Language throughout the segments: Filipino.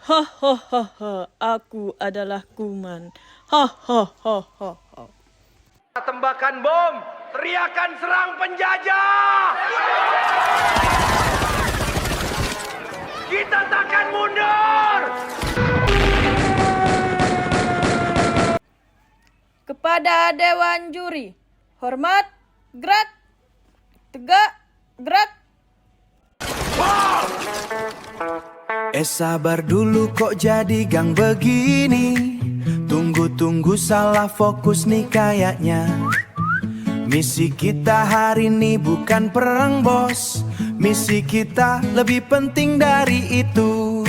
Ha ha ha ha, aku adalah kuman. Ha ha ha ha ha. Tembakan bom, teriakan serang penjajah. Kita takkan mundur. Kepada Dewan Juri, hormat, gerak, tegak, gerak. Sabar dulu kok jadi gang begini. Tunggu-tunggu salah fokus nih kayaknya. Misi kita hari ini bukan perang bos. Misi kita lebih penting dari itu.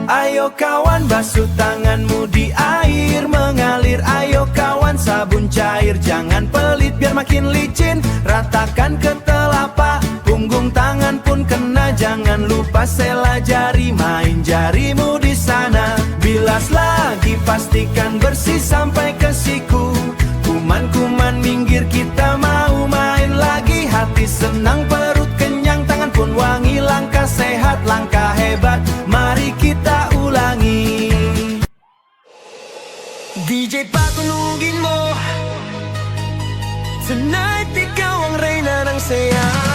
Ayo kawan basuh tanganmu di air mengalir. Ayo kawan sabun cair, jangan pelit biar makin licin. Ratakan ke telapak, punggung tangan pun kena. Jangan lupa sela jari, main jarimu di sana. Bilas lagi pastikan bersih sampai ke siku. Kuman-kuman minggir, kita mau main lagi. Hati senang perut kenyang, tangan pun wangi. Langkah sehat, langkah hebat, mari kita ulangi. DJ patunugin mo, tonight ikaw ang reyna ng sayaw.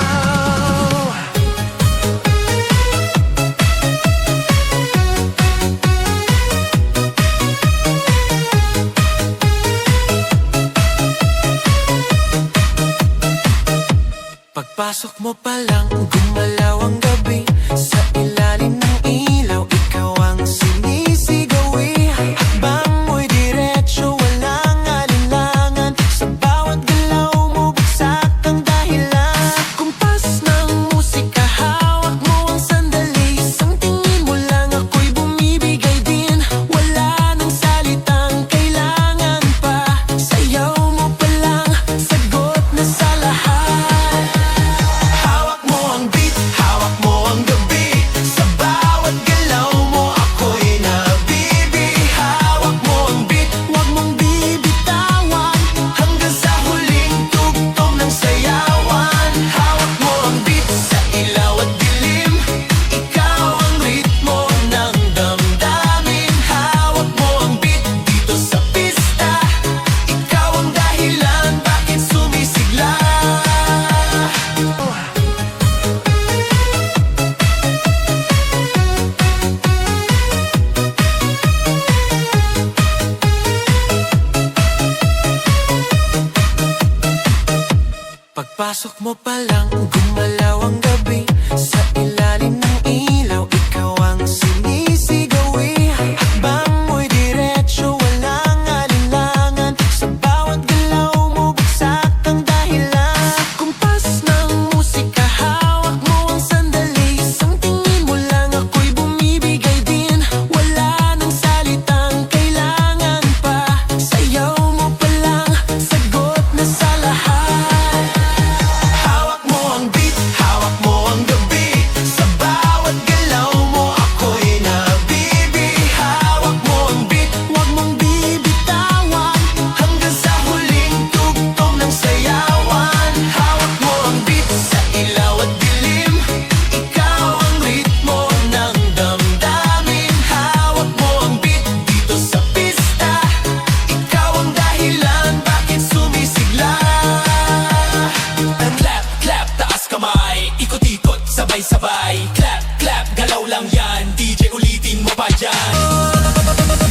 Pagpasok mo pa lang, gumalaw ang gabi. Sa ilalim ng ilaw, ikaw ang sinisigawi. Hakbang mo'y diretso, walang alinlangan. Sa bawat galaw mo, bagsak ang dahilan. Sa kumpas ng musika, hawak mo ang sandali. Isang tingin mo lang, ako'y bumibigay din. Wala nang salitang kailangan pa. Sayaw mo pa lang, sagot na sa lahat. Pagpasok mo pa lang, gumalaw ang gabi. Sa ilalim ng ilaw, ikaw ang sinisigawi. Hakbang mo'y diretso, walang alinlangan. Sa bawat galaw mo, bagsak ang dahilan. Sa kumpas ng musika, hawak mo ang sandali. Isang tingin mo lang, ako'y bumibigay din. Wala nang salitang kailangan pa. Sayaw mo pa lang, sagot na sa lahat. Sabay-sabay, clap, clap, galaw lang yan. DJ ulitin mo pa dyan.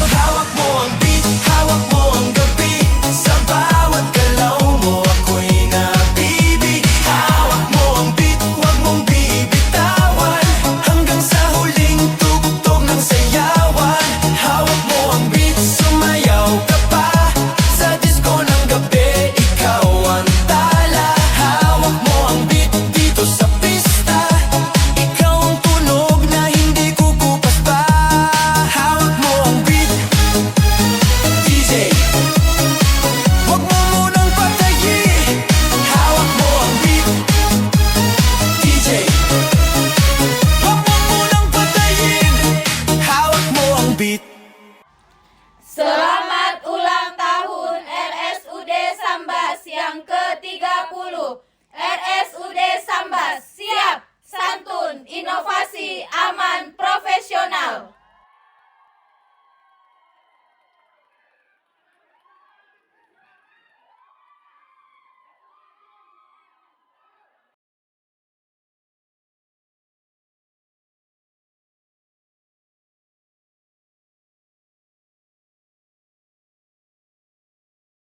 Hawak mo ang beat, hawak mo ang gabi. Sa bawat galaw mo, ako'y nabibig. Hawak mo ang beat, huwag mong bibitawan. Hanggang sa huling tugtog ng sayawan. Hawak mo ang beat, sumayaw ka pa. Sa disco ng gabi, ikaw ang tala. Hawak mo ang beat, dito sa pista. So